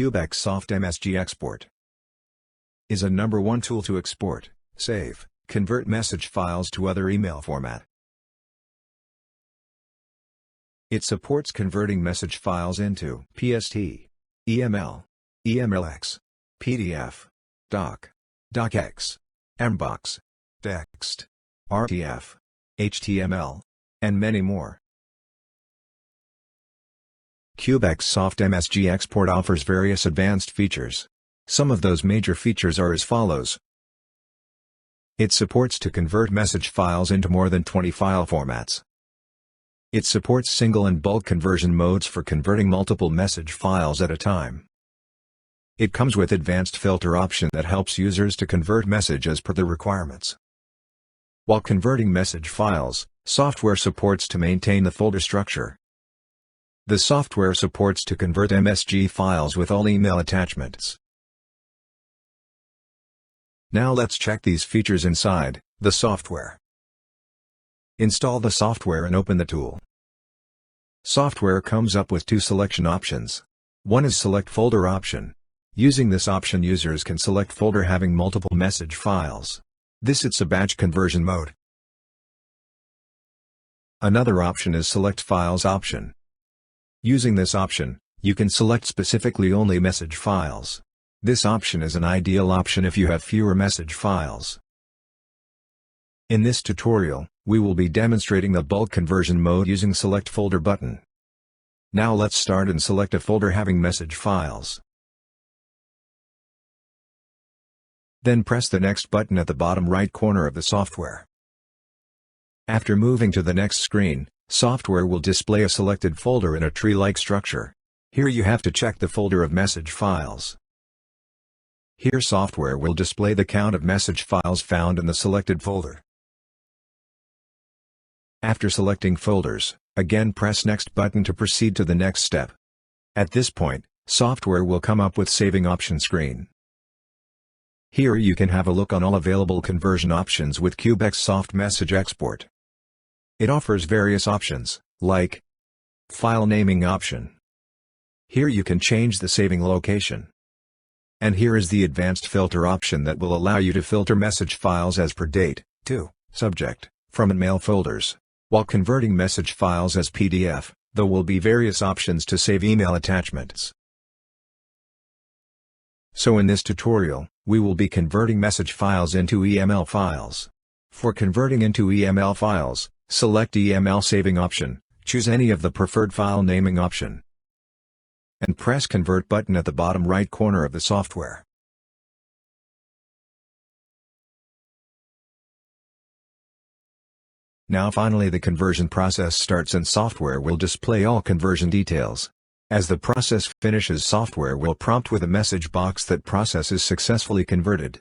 CubexSoft MSG Export is a #1 tool to export, save, convert message files to other email format. It supports converting message files into PST, EML, EMLX, PDF, DOC, DOCX, MBOX, text, RTF, HTML, and many more. CubexSoft MSG Export offers various advanced features. Some of those major features are as follows. It supports to convert message files into more than 20 file formats. It supports single and bulk conversion modes for converting multiple message files at a time. It comes with advanced filter option that helps users to convert message as per the requirements. While converting message files, software supports to maintain the folder structure. The software supports to convert MSG files with all email attachments. Now let's check these features inside the software. Install the software and open the tool. Software comes up with two selection options. One is Select Folder option. Using this option, users can select folder having multiple message files. It's a batch conversion mode. Another option is Select Files option. Using this option, you can select specifically only message files. This option is an ideal option if you have fewer message files. In this tutorial, we will be demonstrating the bulk conversion mode using Select Folder button. Now let's start and select a folder having message files. Then press the Next button at the bottom right corner of the software. After moving to the next screen, software will display a selected folder in a tree-like structure. Here you have to check the folder of message files. Here software will display the count of message files found in the selected folder. After selecting folders, again press Next button to proceed to the next step. At this point, software will come up with Saving option screen. Here you can have a look on all available conversion options with CubexSoft MSG Export. It offers various options, like File Naming option. Here you can change the saving location. And here is the Advanced Filter option that will allow you to filter message files as per date, to, subject, from and mail folders. While converting message files as PDF, there will be various options to save email attachments. So in this tutorial, we will be converting message files into EML files. For converting into EML files, select EML saving option, choose any of the preferred file naming option, and press Convert button at the bottom right corner of the software. Now finally the conversion process starts and software will display all conversion details. As the process finishes, software will prompt with a message box that process is successfully converted.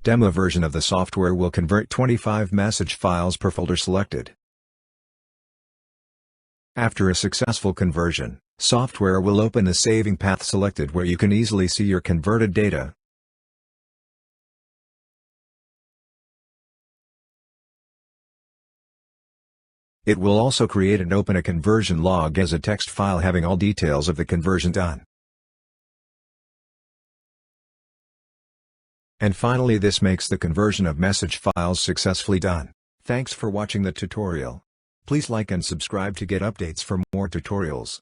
Demo version of the software will convert 25 message files per folder selected. After a successful conversion, software will open the saving path selected where you can easily see your converted data. It will also create and open a conversion log as a text file having all details of the conversion done. And finally, this makes the conversion of message files successfully done. Thanks for watching the tutorial. Please like and subscribe to get updates for more tutorials.